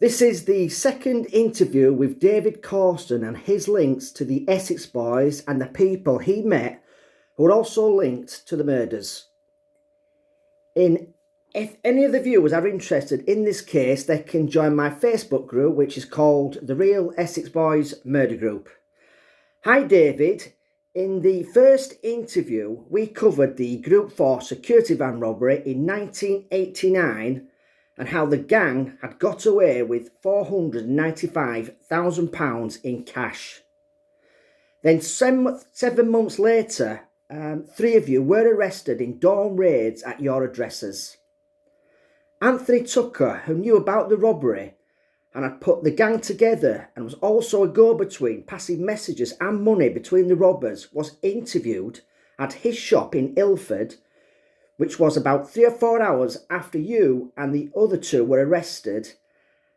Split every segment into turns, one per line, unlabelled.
This is the second interview with David Cawston and his links to the Essex Boys and the people he met who are also linked to the murders. If any of the viewers are interested in this case, they can join my Facebook group, which is called The Real Essex Boys Murder Group. Hi David, in the first interview we covered the Group 4 security van robbery in 1989 and how the gang had got away with £495,000 in cash. Then 7 months later, 3 of you were arrested in dawn raids at your addresses. Anthony Tucker, who knew about the robbery and had put the gang together and was also a go-between, passing messages and money between the robbers, was interviewed at his shop in Ilford, which was about 3 or 4 hours after you and the other 2 were arrested.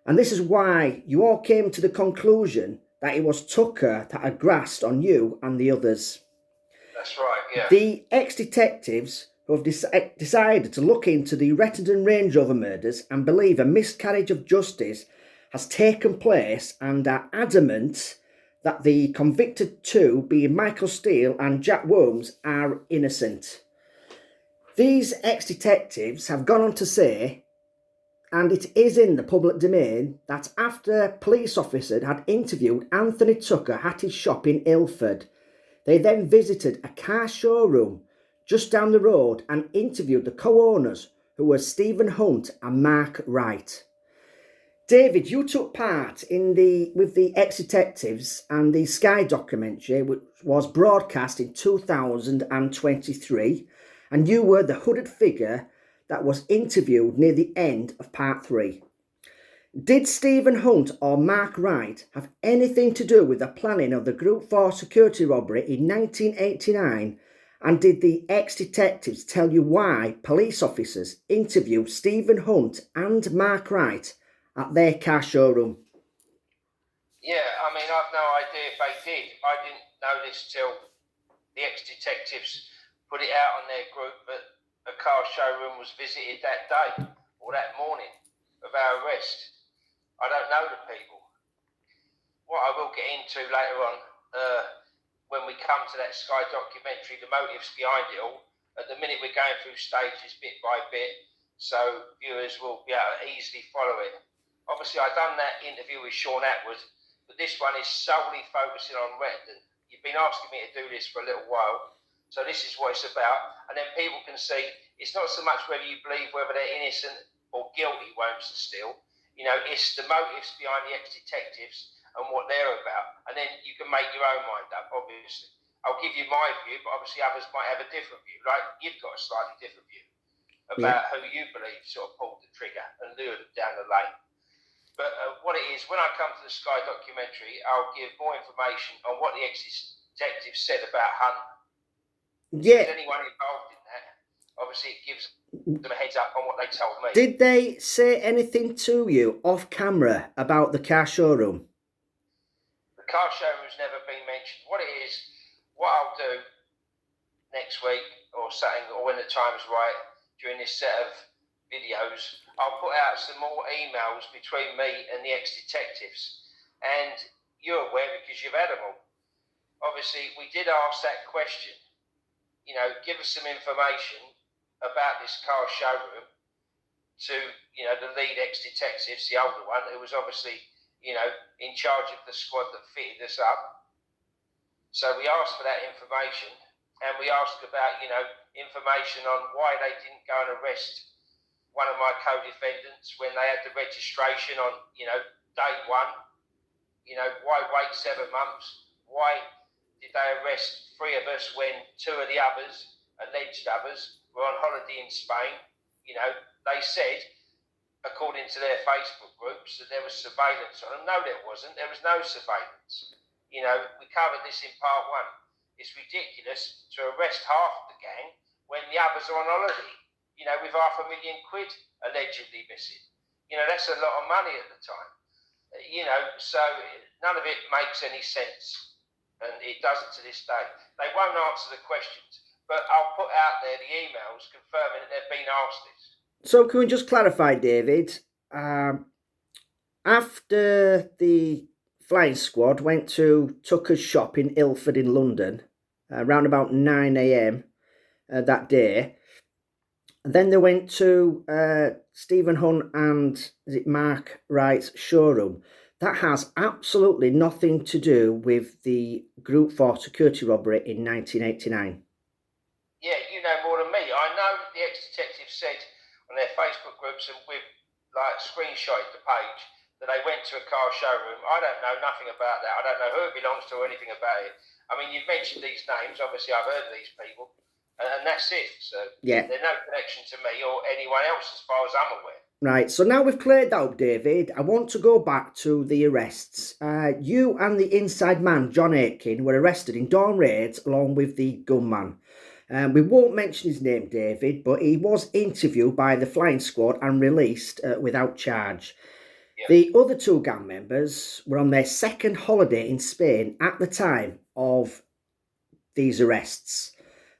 And this is why you all came to the conclusion that it was Tucker that had grasped on you and the others.
That's right, yeah.
The ex-detectives who have decided to look into the Rettendon Range Rover murders and believe a miscarriage of justice has taken place and are adamant that the convicted 2, being Michael Steele and Jack Worms, are innocent. These ex-detectives have gone on to say, and it is in the public domain, that after a police officer had interviewed Anthony Tucker at his shop in Ilford, they then visited a car showroom just down the road and interviewed the co-owners, who were Stephen Hunt and Mark Wright. David, you took part with the ex-detectives and the Sky documentary, which was broadcast in 2023, and you were the hooded figure that was interviewed near the end of part 3. Did Stephen Hunt or Mark Wright have anything to do with the planning of the Group 4 security robbery in 1989? And did the ex-detectives tell you why police officers interviewed Stephen Hunt and Mark Wright at their car showroom?
Yeah, I mean, I've no idea if they did. I didn't know this till the ex-detectives put it out on their group that a car showroom was visited that day or that morning of our arrest. I don't know the people. What I will get into later on, when we come to that Sky documentary, the motives behind it all. At the minute we're going through stages bit by bit, so viewers will be able to easily follow it. Obviously, I've done that interview with Sean Atwood, but this one is solely focusing on Rettendon. You've been asking me to do this for a little while, so this is what it's about. And then people can see it's not so much whether you believe whether they're innocent or guilty, Worms and Steele. You know, it's the motives behind the ex-detectives and what they're about. And then you can make your own mind up, obviously. I'll give you my view, but obviously others might have a different view. Like, you've got a slightly different view about who you believe sort of pulled the trigger and lured them down the lane. But what it is, when I come to the Sky documentary, I'll give more information on what the ex-detectives said about Hunt.
Yeah.
If there's anyone involved in that, obviously it gives them a heads up on what they told me.
Did they say anything to you off camera about the car showroom?
The car showroom's never been mentioned. What it is, what I'll do next week or something, or when the time's right, during this set of videos, I'll put out some more emails between me and the ex-detectives. And you're aware because you've had them all. Obviously, we did ask that question. You know, give us some information about this car showroom to, you know, the lead ex-detectives, the older one, who was obviously, you know, in charge of the squad that fitted us up. So we asked for that information, and we asked about, you know, information on why they didn't go and arrest one of my co-defendants when they had the registration on, you know, day 1. You know, why wait 7 months? Why did they arrest 3 of us when 2 of the others, alleged others, were on holiday in Spain? You know, they said, according to their Facebook groups, that there was surveillance on them. No, there wasn't. There was no surveillance. You know, we covered this in part 1. It's ridiculous to arrest half the gang when the others are on holiday, you know, with £500,000 allegedly missing. You know, that's a lot of money at the time. You know, so none of it makes any sense. And it doesn't to this day. They won't answer the questions, but I'll put out there the emails confirming that they've been asked this.
So can we just clarify, David? after the flying squad went to Tucker's shop in Ilford in London, around about 9 a.m. That day, then they went to Stephen Hunt and is it Mark Wright's showroom. That has absolutely nothing to do with the Group 4 security robbery in 1989.
Yeah, you know more than me. I know the ex-detective said on their Facebook groups and with like screenshotted the page that they went to a car showroom. I don't know nothing about that. I don't know who it belongs to or anything about it. I mean, you've mentioned these names. Obviously, I've heard of these people, and that's it. So
Yeah.
there's no connection to me or anyone else as far as I'm aware.
Right, so now we've cleared that up, David, I want to go back to the arrests. You and the inside man, John Aitken, were arrested in dawn raids along with the gunman. We won't mention his name, David, but he was interviewed by the flying squad and released without charge.
Yep.
The other two gang members were on their second holiday in Spain at the time of these arrests.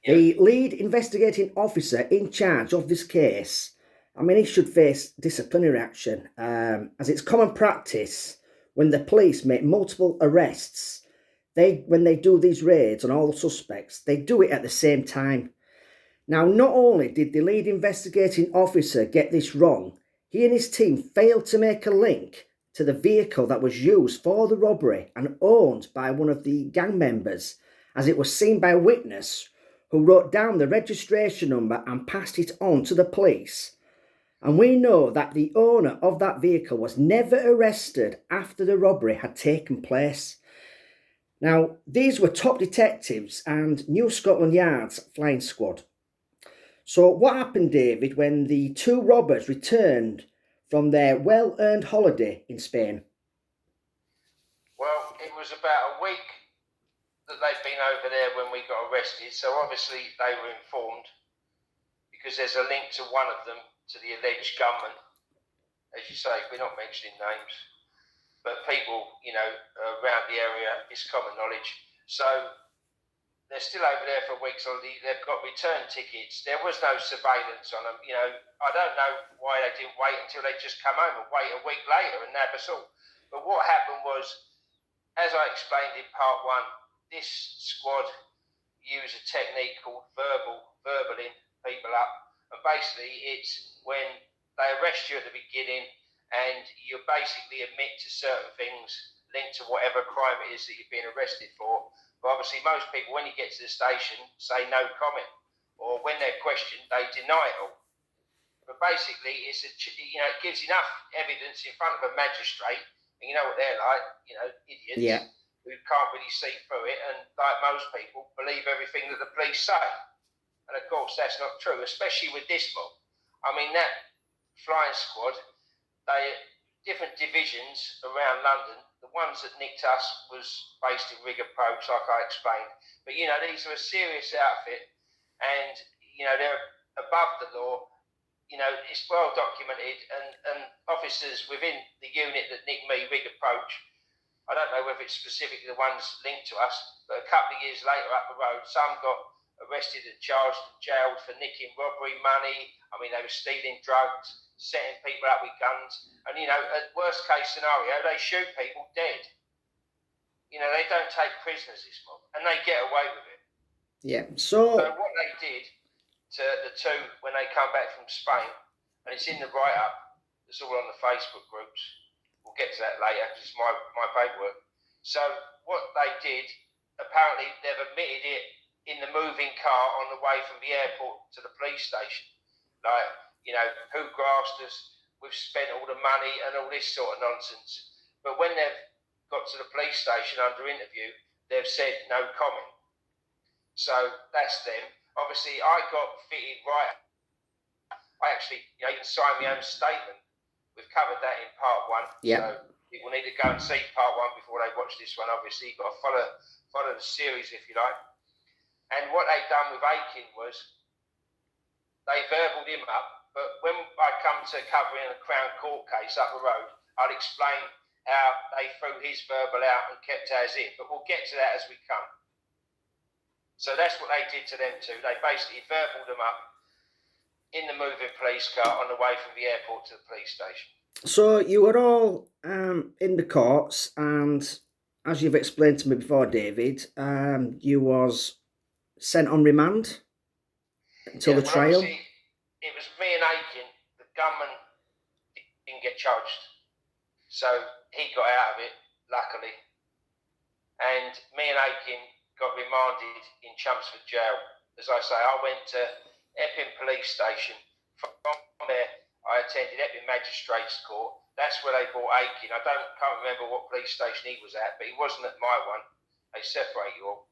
Yep.
The lead investigating officer in charge of this case, I mean, he should face disciplinary action, as it's common practice when the police make multiple arrests. When they do these raids on all the suspects, they do it at the same time. Now, not only did the lead investigating officer get this wrong, he and his team failed to make a link to the vehicle that was used for the robbery and owned by one of the gang members, as it was seen by a witness who wrote down the registration number and passed it on to the police. And we know that the owner of that vehicle was never arrested after the robbery had taken place. Now, these were top detectives and New Scotland Yard's flying squad. So what happened, David, when the two robbers returned from their well-earned holiday in Spain?
Well, it was about a week that they'd been over there when we got arrested, so obviously they were informed because there's a link to one of them to the alleged gunman. As you say, we're not mentioning names, but people, you know, around the area, it's common knowledge. So they're still over there for weeks. They've got return tickets. There was no surveillance on them. You know, I don't know why they didn't wait until they just come home and wait a week later and nab us all. But what happened was, as I explained in part one, this squad use a technique called verbaling people up. And basically it's when they arrest you at the beginning and you basically admit to certain things linked to whatever crime it is that you've been arrested for. But obviously most people, when you get to the station, say no comment. Or when they're questioned, they deny it all. But basically, it gives enough evidence in front of a magistrate, and you know what they're like, idiots.
Yeah.
Who can't really see through it, and like most people, believe everything that the police say. And of course, that's not true, especially with this mob. I mean, that flying squad, different divisions around London. The ones that nicked us was based in Rig Approach, like I explained. But, these are a serious outfit, and, they're above the law. It's well documented, and officers within the unit that nicked me, Rig Approach, I don't know whether it's specifically the ones linked to us, but a couple of years later up the road, some got arrested and charged and jailed for nicking robbery money. I mean, they were stealing drugs, setting people up with guns. And, at worst case scenario, they shoot people dead. They don't take prisoners, this mob, and they get away with it.
Yeah,
so what they did to the two when they come back from Spain, and it's in the write-up, it's all on the Facebook groups. We'll get to that later because it's my paperwork. So what they did, apparently they've admitted it in the moving car on the way from the airport to the police station. Like, who grasped us, we've spent all the money and all this sort of nonsense. But when they've got to the police station under interview, they've said no comment. So that's them. Obviously, I got fitted right. I actually, even signed my own statement. We've covered that in part one.
Yeah.
So people need to go and see part one before they watch this one. Obviously, you've got to follow the series if you like. And what they've done with Aitken was they verbaled him up. But when I come to covering a Crown Court case up the road, I'll explain how they threw his verbal out and kept ours in. But we'll get to that as we come. So that's what they did to them two. They basically verbaled them up in the moving police car on the way from the airport to the police station.
So you were all in the courts, and as you've explained to me before, David, you was sent on remand until
Yeah,
the
well,
trial.
obviously, it was me and Aiken. The gunman didn't get charged, so he got out of it, luckily. And me and Aiken got remanded in Chelmsford jail. As I say, I went to Epping Police Station. From there, I attended Epping Magistrates Court. That's where they brought Aiken. I can't remember what police station he was at, but he wasn't at my one. They separate you all,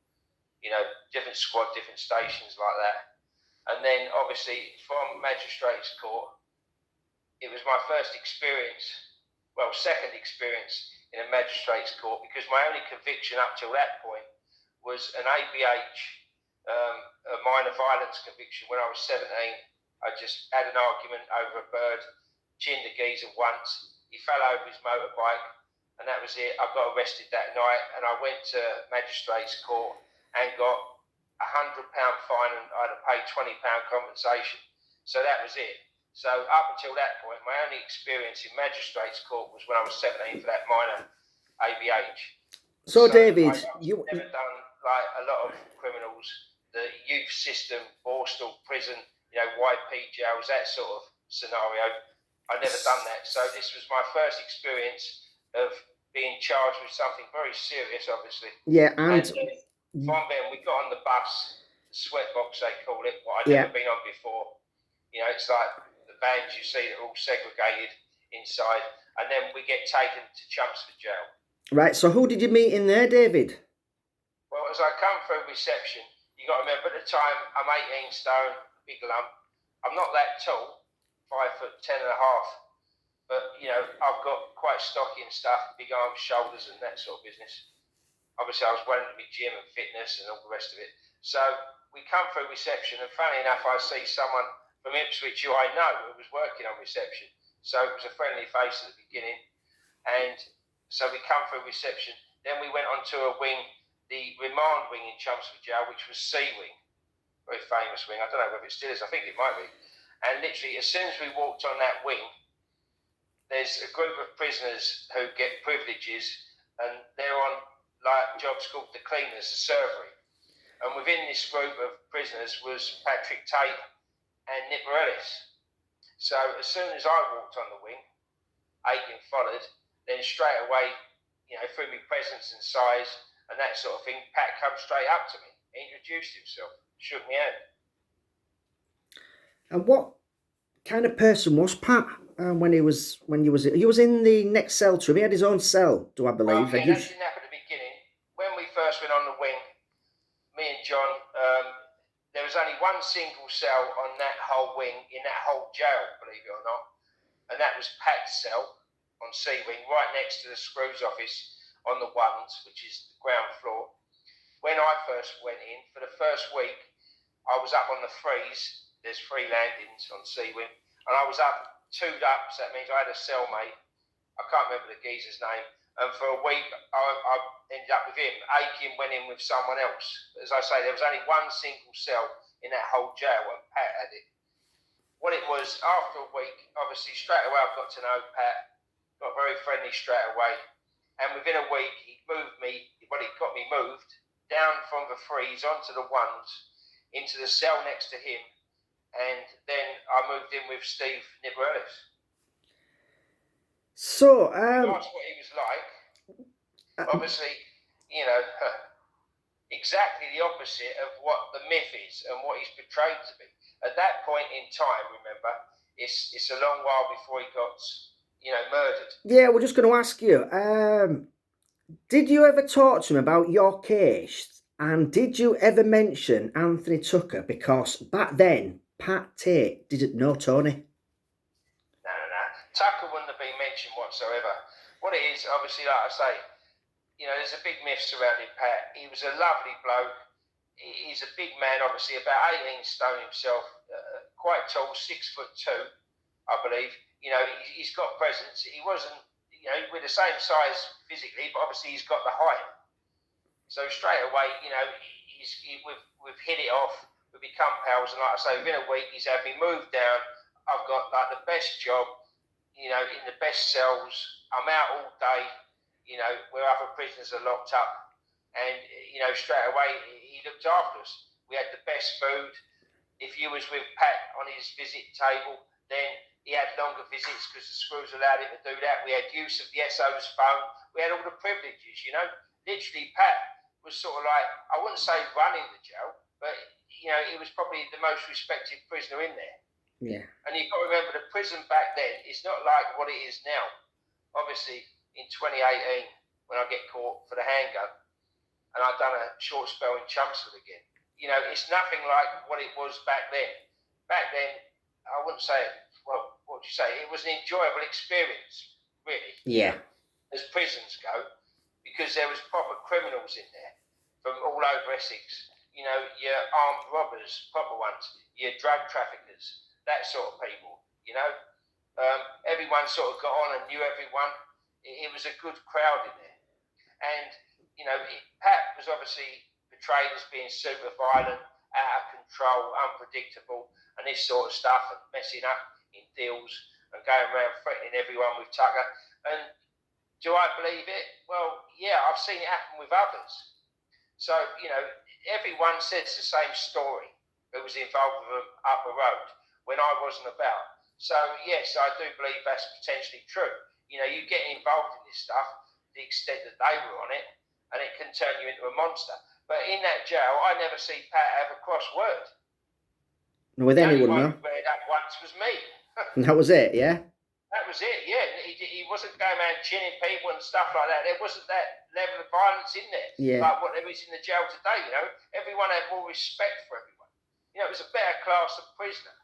different squad, different stations like that. And then, obviously, from Magistrates Court, it was my first experience, second experience in a magistrate's court, because my only conviction up till that point was an ABH, a minor violence conviction when I was 17. I just had an argument over a bird, chinned the geezer once, he fell over his motorbike, and that was it. I got arrested that night, and I went to magistrate's court and got £100 fine, and I had to pay £20 compensation. So that was it. So up until that point, my only experience in magistrates' court was when I was 17 for that minor ABH.
So, David,
I've never done like a lot of criminals, the youth system, Borstal prison, YP jails, that sort of scenario. I've never done that. So this was my first experience of being charged with something very serious, obviously.
Yeah,
and from then we got on the bus, the sweat box they call it, what I'd never been on before. It's like the vans you see that are all segregated inside, and then we get taken to Chelmsford jail.
Right, so who did you meet in there, David?
Well, as I come through reception, you got to remember at the time I'm 18 stone, big lump. I'm not that tall, 5'10" and a half, but I've got quite stocky and stuff, big arms, shoulders, and that sort of business. Obviously, I was well into my gym and fitness and all the rest of it. So we come through reception, and funny enough, I see someone from Ipswich who I know who was working on reception. So it was a friendly face at the beginning. And so we come through reception. Then we went on to a wing, the remand wing in Chelmsford Jail, which was C wing, very famous wing. I don't know whether it still is. I think it might be. And literally, as soon as we walked on that wing, there's a group of prisoners who get privileges, and they're on like jobs called the cleaners, the servery. And within this group of prisoners was Pat Tate and Nipper Ellis. So as soon as I walked on the wing, Aiken followed, then straight away, through my presence and size and that sort of thing, Pat come straight up to me, introduced himself, shook me hand.
And what kind of person was Pat when he was in the next cell to him? He had his own cell, do I believe?
Well, yeah, that didn't happen at the beginning. When we first went on the wing, me and John, there was only one single cell on that whole wing, in that whole jail, believe it or not, and that was Pat's cell on C wing, right next to the screws office on the ones, which is the ground floor. When I first went in, for the first week, I was up on the freeze. There's 3 landings on C wing, and I was up, 2'd up, so that means I had a cellmate. I can't remember the geezer's name. And for a week, I ended up with him. Aiken went in with someone else. As I say, there was only one single cell in that whole jail, and Pat had it. What it was, after a week, obviously straight away I got to know Pat, got very friendly straight away. And within a week, he got me moved down from the freeze onto the ones, into the cell next to him. And then I moved in with Steve Nipper Ellis.
So,
that's what he was like. Obviously, exactly the opposite of what the myth is and what he's portrayed to be. At that point in time, remember, it's a long while before he got, murdered.
Yeah, we're just going to ask you, did you ever talk to him about your case? And did you ever mention Anthony Tucker? Because back then, Pat Tate didn't know Tony.
No. Tucker wouldn't have been mentioned whatsoever. What it is, obviously, like I say, there's a big myth surrounding Pat. He was a lovely bloke. He's a big man, obviously, about 18 stone himself, quite tall, 6'2", I believe. He's got presence. He wasn't, we're the same size physically, but obviously he's got the height. So straight away, we've hit it off. We've become pals, and like I say, within a week, he's had me moved down. I've got like the best job. in the best cells. I'm out all day, where other prisoners are locked up. And, straight away, he looked after us. We had the best food. If you was with Pat on his visit table, then he had longer visits because the screws allowed him to do that. We had use of the SO's phone. We had all the privileges, Literally, Pat was sort of like, I wouldn't say running the jail, but, he was probably the most respected prisoner in there.
Yeah.
And you've got to remember, the prison back then is not like what it is now. Obviously, in 2018, when I get caught for the handgun, and I've done a short spell in Chelmsford again, it's nothing like what it was back then. Back then, I wouldn't say, well, what would you say? It was an enjoyable experience, really.
Yeah.
As prisons go, because there was proper criminals in there from all over Essex. Your armed robbers, proper ones, your drug traffickers, that sort of people, everyone sort of got on and knew everyone. It was a good crowd in there. And, Pat was obviously portrayed as being super violent, out of control, unpredictable, and this sort of stuff, and messing up in deals and going around threatening everyone with Tucker. And do I believe it? Well, yeah, I've seen it happen with others. So, everyone says the same story who was involved with them up the road when I wasn't about. So, yes, I do believe that's potentially true. You get involved in this stuff to the extent that they were on it, and it can turn you into a monster. But in that jail, I never see Pat have a cross word.
With anyone, no?
The only one who read that once was me.
And that was it, yeah?
That was it, yeah. He wasn't going around chinning people and stuff like that. There wasn't that level of violence in there, like what there is in the jail today, Everyone had more respect for everyone. It was a better class of prisoner.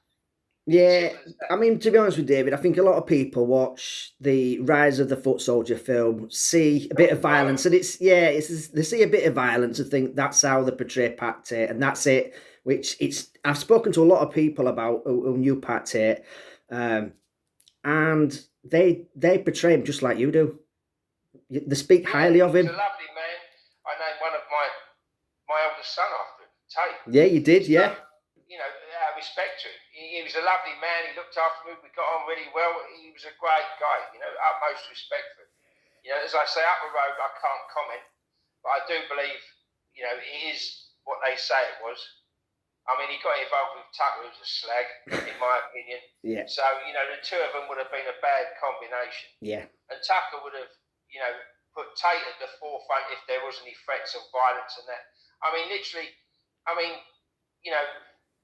Yeah, I mean, to be honest with David, I think a lot of people watch the Rise of the Foot Soldier film, see a bit of violence, and they see a bit of violence and think that's how they portray Pat Tate, and that's it. I've spoken to a lot of people about who knew Pat Tate, and they portray him just like you do. They speak highly of him.
He's a lovely man. I named one of my eldest son after him, Tate.
Yeah, you did, yeah.
Out of respect to him. He was a lovely man. He looked after me. We got on really well. He was a great guy, utmost respect for him. As I say, up the road, I can't comment, but I do believe, it is what they say it was. I mean, he got involved with Tucker, who's a slag, in my opinion.
Yeah.
So, the two of them would have been a bad combination.
Yeah.
And Tucker would have, put Tate at the forefront if there was any threats of violence and that. I mean, literally,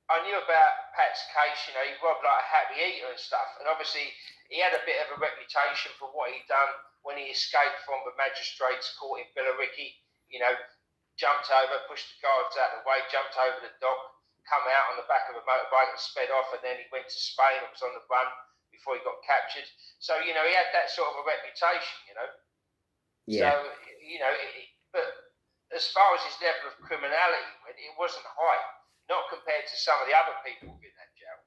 I knew about Pat's case, he robbed like a happy eater and stuff. And obviously, he had a bit of a reputation for what he'd done when he escaped from the magistrates' court in Billericay. Jumped over, pushed the guards out of the way, jumped over the dock, come out on the back of a motorbike and sped off. And then he went to Spain and was on the run before he got captured. So, he had that sort of a reputation,
Yeah.
So, but as far as his level of criminality went, it wasn't high. Not compared to some of the other people within that jail.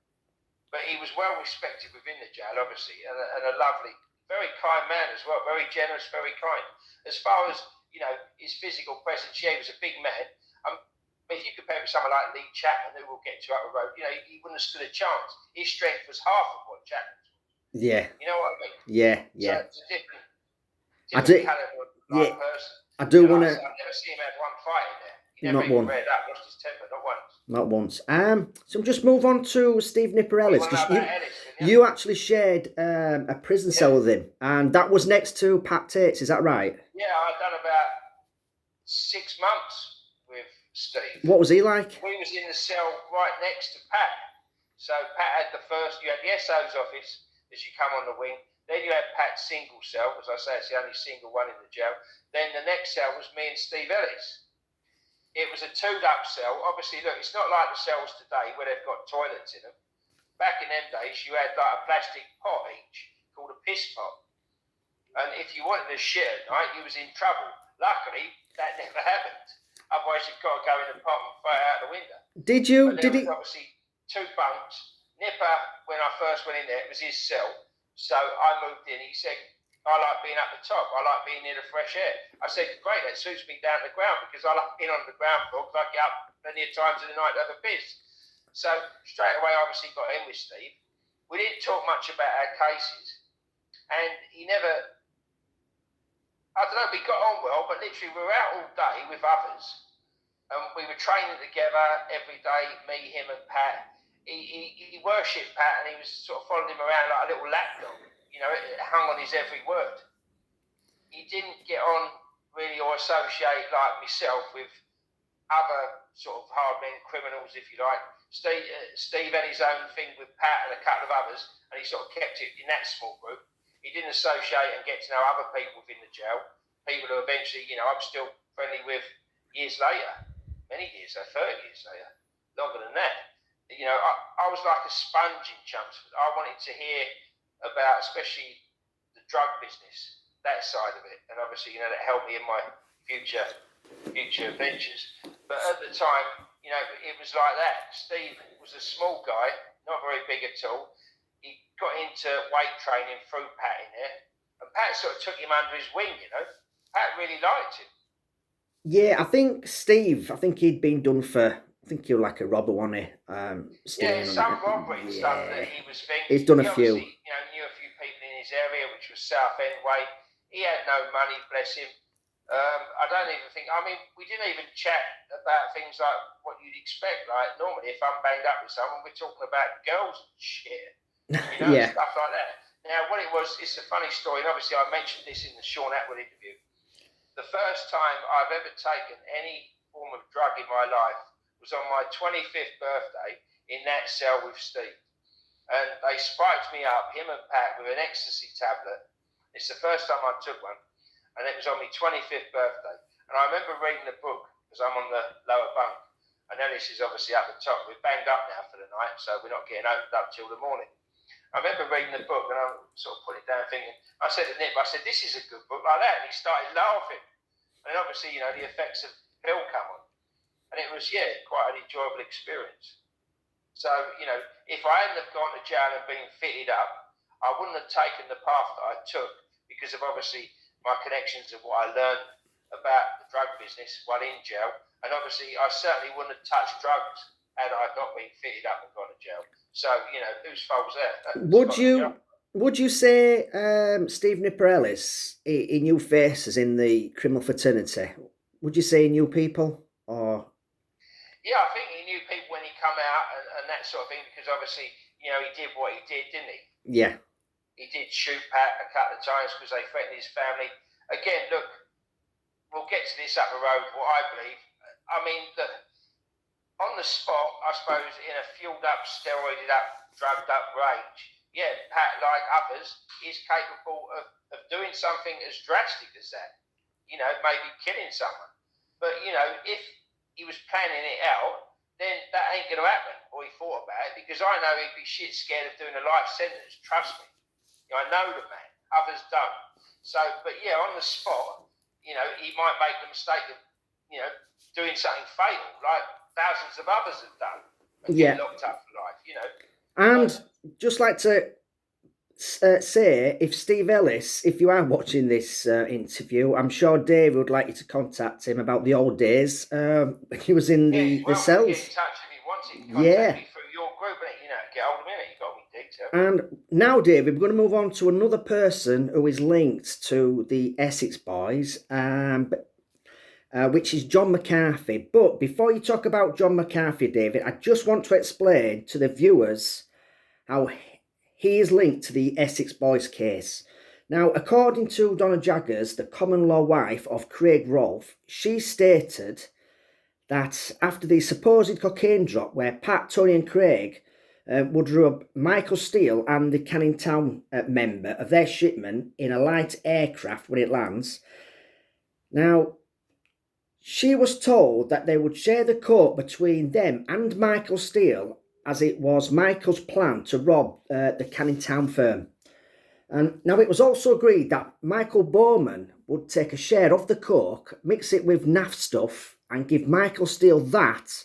But he was well respected within the jail, obviously, and a lovely, very kind man as well, very generous, very kind. As far as, his physical presence, he was a big man. If you compare it with someone like Lee Chapman, who we'll get to up the road, he wouldn't have stood a chance. His strength was half of what Chapman's was.
Yeah.
You know what I mean?
Yeah, yeah.
So it's a different caliber of person.
I do want to...
I've never seen him have one fight in there. He
Not
never even
one.
reared up, lost his temper, not once.
Not once. So just move on to Steve Nipper Ellis, because you actually shared a prison cell with him, and that was next to Pat Tate's, is that right?
Yeah, I'd done about 6 months with Steve.
What was he like?
We was in the cell right next to Pat. So Pat had you had the SO's office as you come on the wing. Then you had Pat's single cell, as I say, it's the only single one in the jail. Then the next cell was me and Steve Ellis. It was a 2'd-up cell. Obviously, look, it's not like the cells today where they've got toilets in them. Back in them days, you had like a plastic pot each called a piss pot. And if you wanted to shit at night, you was in trouble. Luckily, that never happened. Otherwise, you've got to go in the pot and throw it out the window.
Did you?
But there was obviously 2 bunks. Nipper, when I first went in there, it was his cell. So I moved in. He said, I like being up the top. I like being near the fresh air. I said, great, that suits me down to the ground because I like being on the ground floor because I get up plenty of times in the night to have a piss. So straight away, I obviously got in with Steve. We didn't talk much about our cases, and he never. I don't know. We got on well, but literally we were out all day with others, and we were training together every day. Me, him, and Pat. He worshipped Pat, and he was sort of following him around like a little lapdog. You know, it hung on his every word. He didn't get on really or associate like myself with other sort of hard-men criminals, if you like. Steve had his own thing with Pat and a couple of others, and he sort of kept it in that small group. He didn't associate and get to know other people within the jail, people who eventually, you know, I'm still friendly with years later, many years, 30 years later, longer than that. You know, I was like a sponge in Chelmsford. I wanted to hear about, especially the drug business, that side of it, and obviously, you know, that helped me in my future adventures. But at the time, you know, it was like that. Steve was a small guy, not very big at all. He got into weight training through Pat in there, and Pat sort of took him under his wing, you know. Pat really liked him.
Yeah, I think Steve, he'd been done for, I think he was like a robber, wasn't he?
Yeah, some robbery and stuff that he was thinking.
He's done a few.
You know, knew a few people in his area, which was Southend Way. He had no money, bless him. I don't even think, I mean, we didn't even chat about things like what you'd expect. Like, normally, if I'm banged up with someone, we're talking about girls and shit. You know,
Yeah.
stuff like that. Now, what it was, it's a funny story, and obviously I mentioned this in the Sean Atwood interview. The first time I've ever taken any form of drug in my life was on my 25th birthday in that cell with Steve. And they spiked me up, him and Pat, with an ecstasy tablet. It's the first time I took one, and it was on my 25th birthday. And I remember reading the book, because I'm on the lower bunk, and Ellis is obviously up the top. We're banged up now for the night, so we're not getting opened up till the morning. I remember reading the book, and I sort of put it down thinking, I said to Nip, I said, this is a good book like that. And he started laughing. And then obviously, you know, the effects of pill come on. And it was, yeah, quite an enjoyable experience. So, you know, if I hadn't have gone to jail and been fitted up, I wouldn't have taken the path that I took because of obviously my connections of what I learned about the drug business while in jail. And obviously, I certainly wouldn't have touched drugs had I not been fitted up and gone to jail. So, you know, whose fault's that?
Would you say Steve Nipper Ellis, he knew faces in the criminal fraternity? Would you say he knew people? Or
yeah, I think he knew people when he come out and that sort of thing, because obviously, you know, he did what he did, didn't he?
Yeah.
He did shoot Pat a couple of times because they threatened his family. Again, look, we'll get to this up the road, what I believe. I mean, look, on the spot, I suppose, in a fueled up, steroided up, drugged up rage, yeah, Pat, like others, is capable of doing something as drastic as that. You know, maybe killing someone. But, you know, if he was planning it out, then that ain't going to happen, or he thought about it, because I know he'd be shit scared of doing a life sentence, trust me. You know, I know the man, others don't. So, but yeah, on the spot, you know, he might make the mistake of, you know, doing something fatal, like thousands of others have done, and get locked up for life, you know.
And just like to say, if Steve Ellis, if you are watching this interview, I'm sure Dave would like you to contact him about the old days. He was in the cells.
Get in touch if he wants it. Contact me through your group, you know, get hold of me. You got me details.
And now, David, we're going to move on to another person who is linked to the Essex Boys, which is John McCarthy. But before you talk about John McCarthy, David, I just want to explain to the viewers how he is linked to the Essex Boys case. Now, according to Donna Jaggers, the common-law wife of Craig Rolfe, she stated that after the supposed cocaine drop where Pat, Tony and Craig would rub Michael Steele and the Canning Town member of their shipment in a light aircraft when it lands. Now, she was told that they would share the coke between them and Michael Steele, as it was Michael's plan to rob the Canning Town firm. And now it was also agreed that Michael Bowman would take a share of the coke, mix it with naff stuff, and give Michael Steele that,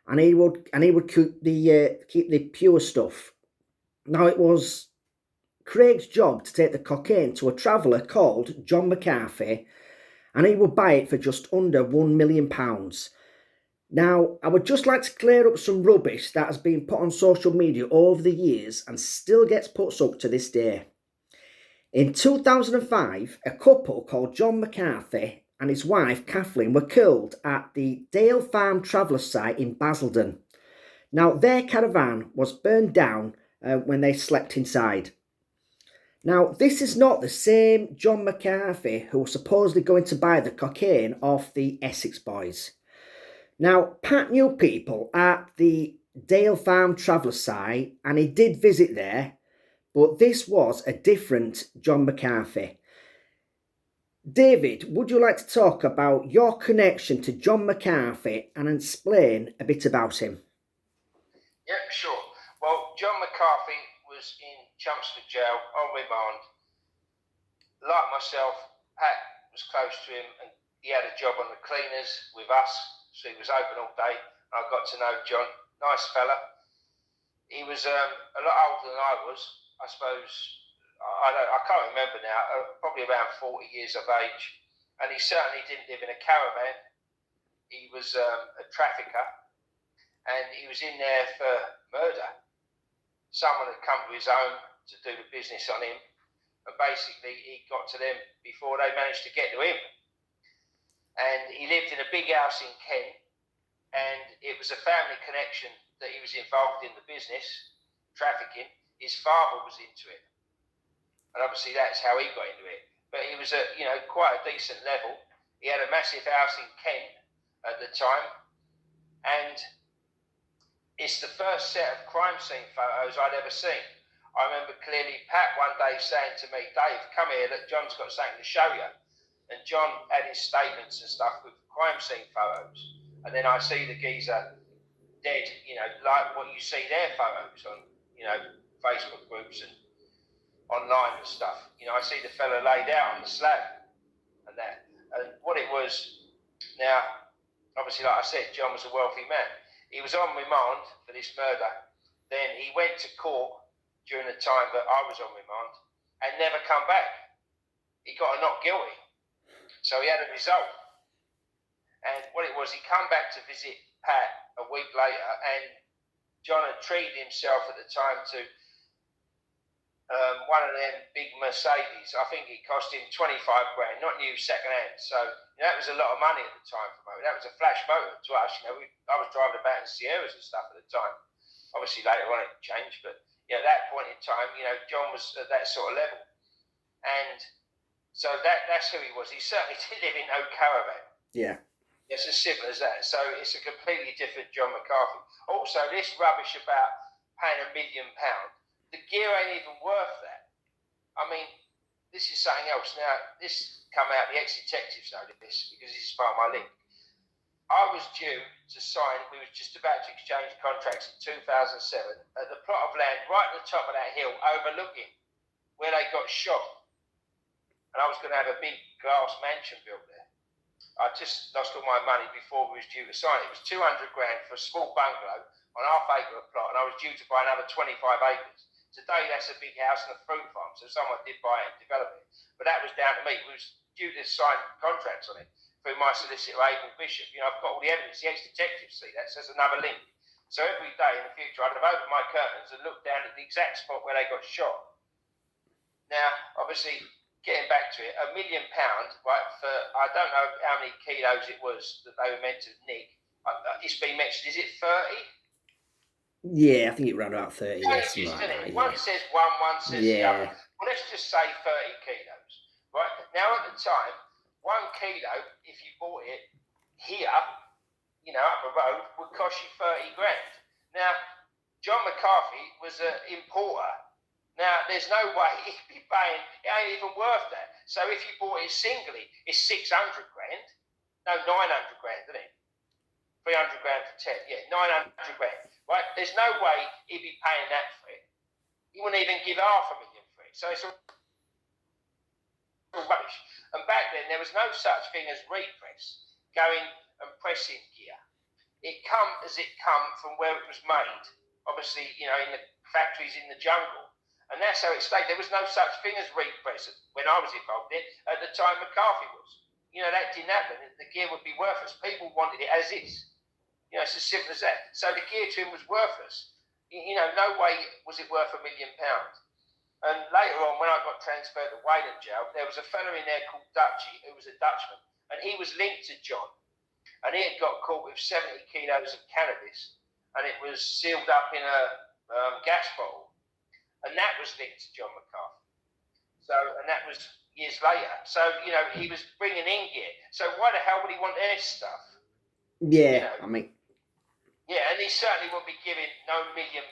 and he would keep the pure stuff. Now it was Craig's job to take the cocaine to a traveller called John McCarthy, and he would buy it for just under £1 million. Now, I would just like to clear up some rubbish that has been put on social media over the years and still gets put up to this day. In 2005, a couple called John McCarthy and his wife Kathleen were killed at the Dale Farm Traveller site in Basildon. Now, their caravan was burned down when they slept inside. Now, this is not the same John McCarthy who was supposedly going to buy the cocaine off the Essex Boys. Now, Pat knew people at the Dale Farm Traveller site and he did visit there, but this was a different John McCarthy. David, would you like to talk about your connection to John McCarthy and explain a bit about him?
Yeah, sure. Well, John McCarthy was in Chelmsford jail on remand. Like myself, Pat was close to him and he had a job on the cleaners with us, so he was open all day. I got to know John, nice fella. He was a lot older than I was, I suppose. I can't remember now, probably around 40 years of age. And he certainly didn't live in a caravan. He was a trafficker and he was in there for murder. Someone had come to his home to do the business on him, and basically he got to them before they managed to get to him. And he lived in a big house in Kent, and it was a family connection that he was involved in the business, trafficking. His father was into it, and obviously that's how he got into it. But he was at quite a decent level. He had a massive house in Kent at the time, and it's the first set of crime scene photos I'd ever seen. I remember clearly Pat one day saying to me, "Dave, come here, look, John's got something to show you." And John had his statements and stuff with crime scene photos. And then I see the geezer dead, like what you see their photos on, Facebook groups and online and stuff. I see the fella laid out on the slab and that. And what it was, now, obviously, like I said, John was a wealthy man. He was on remand for this murder. Then he went to court during the time that I was on remand and never come back. He got a not guilty. So he had a result. And what it was, he come back to visit Pat a week later, and John had treated himself at the time to one of them big Mercedes. I think it cost him 25 grand, not new, second hand. So that was a lot of money at the time for motor. That was a flash motor to us. I was driving about in Sierras and stuff at the time. Obviously later on it changed, but at that point in time, John was at that sort of level. And so that's who he was. He certainly didn't live in no caravan.
Yeah.
It's as simple as that. So it's a completely different John McCarthy. Also, this rubbish about paying £1 million, the gear ain't even worth that. I mean, this is something else. Now, this come out, the ex-detectives know this, because this is part of my link. I was due to sign, we were just about to exchange contracts in 2007 at the plot of land right at the top of that hill overlooking where they got shot. And I was going to have a big glass mansion built there. I just lost all my money before we was due to sign. It was 200 grand for a small bungalow on half-acre of plot, and I was due to buy another 25 acres. Today, that's a big house and a fruit farm, so someone did buy it and develop it. But that was down to me. We was due to sign contracts on it through my solicitor, Abel Bishop. I've got all the evidence. The ex-detectives see that, so there's another link. So every day in the future, I'd have opened my curtains and looked down at the exact spot where they got shot. Now, obviously, getting back to it, £1 million, right, for I don't know how many kilos it was that they were meant to nick. It's been mentioned, is it 30?
Yeah, I think it ran about 30.
Yes,
Like that,
yeah. One says one says the other. Well, let's just say 30 kilos, right? Now, at the time, 1 kilo, if you bought it here, up the road, would cost you 30 grand. Now, John McCarthy was an importer. Now, there's no way he'd be paying, it ain't even worth that. So if you bought it singly, it's 600 grand. No, 900 grand, isn't it? 300 grand for 10, yeah, 900 grand. Right? There's no way he'd be paying that for it. He wouldn't even give $500,000 for it. So it's all rubbish. And back then, there was no such thing as repress, going and pressing gear. It come as it come from where it was made. Obviously, in the factories in the jungle. And that's how it stayed. There was no such thing as repress when I was involved in it, at the time McCarthy was. That didn't happen. The gear would be worthless. People wanted it as is. It's as simple as that. So the gear to him was worthless. No way was it worth £1 million. And later on, when I got transferred to Wayland Jail, there was a fellow in there called Dutchy, who was a Dutchman, and he was linked to John. And he had got caught with 70 kilos of cannabis, and it was sealed up in a gas bottle. And that was linked to John McCarthy. So, and that was years later. So, you know, he was bringing in gear. So why the hell would he want their stuff?
Yeah,
you know?
I mean...
Yeah, and he certainly won't be giving no £1 million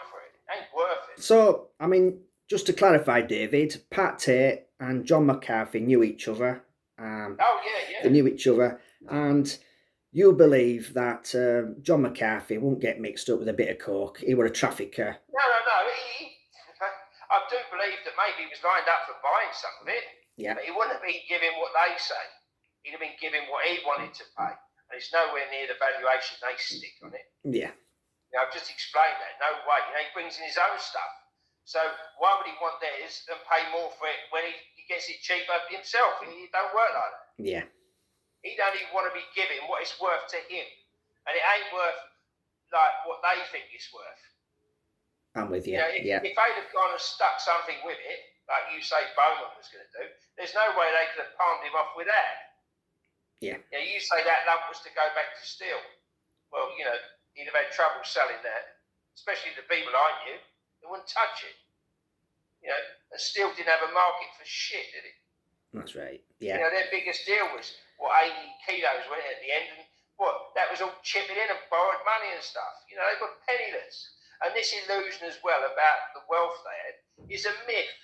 for it. Ain't worth it.
So, I mean, just to clarify, David, Pat Tate and John McCarthy knew each other. They knew each other. And you believe that John McCarthy won't get mixed up with a bit of coke. He was a trafficker.
No. I do believe that maybe he was lined up for buying some of it.
Yeah.
But he wouldn't have been giving what they say. He'd have been giving what he wanted to pay. And it's nowhere near the valuation they stick on it.
Yeah.
You know, I've just explained that. No way. You know, he brings in his own stuff. So why would he want theirs and pay more for it when he gets it cheaper himself? It don't work like that.
Yeah.
He don't even want to be giving what it's worth to him. And it ain't worth like what they think it's worth.
I'm with you.
If they'd have gone and stuck something with it, like you say Bowman was going to do, there's no way they could have palmed him off with that.
Yeah.
You say that lump was to go back to steel. Well, you know, he'd have had trouble selling that, especially the people I knew. They wouldn't touch it. You know, and steel didn't have a market for shit, did it?
That's right. Yeah.
You know, their biggest deal was 80 kilos went at the end, and that was all chipping in and borrowed money and stuff. You know, they got penniless. And this illusion as well about the wealth they had is a myth.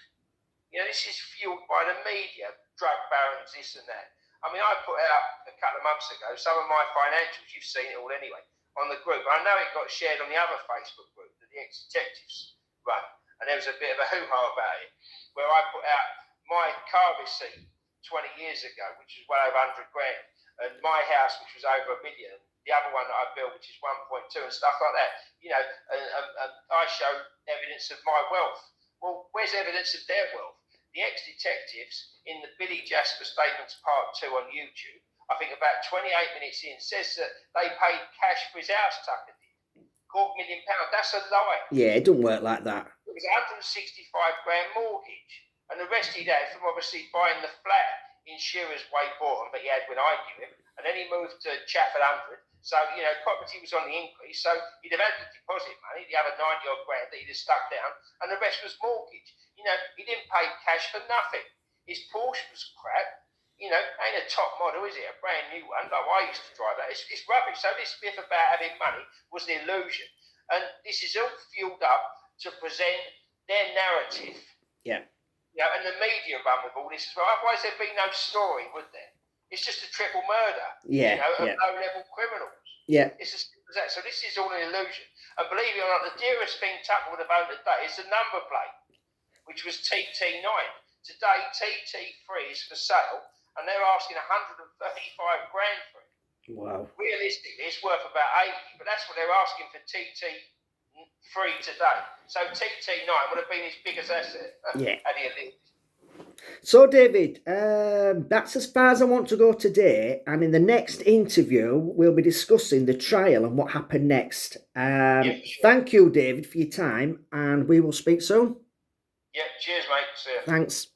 You know, this is fueled by the media, drug barons, this and that. I mean, I put out a couple of months ago some of my financials, you've seen it all anyway, on the group. I know it got shared on the other Facebook group that the ex-detectives run. And there was a bit of a hoo-ha about it, where I put out my car receipt 20 years ago, which was well over 100 grand, and my house, which was over $1 million, the other one that I built, which is 1.2 and stuff like that. You know, and I showed evidence of my wealth. Well, where's evidence of their wealth? The ex-detectives in the Billy Jasper Statements Part 2 on YouTube, I think about 28 minutes in, says that they paid cash for his house, Tucker did. £250,000. That's a lie.
Yeah, it doesn't work like that.
It was 165 grand mortgage. And the rest he'd had from obviously buying the flat in Shearer's Way Boughton that he had when I knew him. And then he moved to Chafford 100. So, you know, property was on the increase. So he'd have had the deposit money, the other 90-odd grand that he'd have stuck down, and the rest was mortgage. You know, he didn't pay cash for nothing. His Porsche was crap. You know, ain't a top model, is it? A brand new one, like I used to drive that. It's rubbish. So this myth about having money was the illusion. And this is all fueled up to present their narrative.
Yeah.
You know, and the media run with all this as well. Otherwise there'd be no story, would there? It's just a triple murder,
yeah,
you know, of low-level criminals.
Yeah.
It's as simple as that. So this is all an illusion. And believe it or not, the dearest thing Tucker would have owned today is the number plate, which was TT9. Today, TT3 is for sale, and they're asking 135 grand for it.
Wow.
Realistically, it's worth about 80, but that's what they're asking for TT3 today. So TT9 would have been his biggest asset.
Yeah.
Had he lived.
So, David, that's as far as I want to go today. And in the next interview, we'll be discussing the trial and what happened next.
Sure.
Thank you, David, for your time, and we will speak soon.
Yeah, cheers, mate. See you.
Thanks.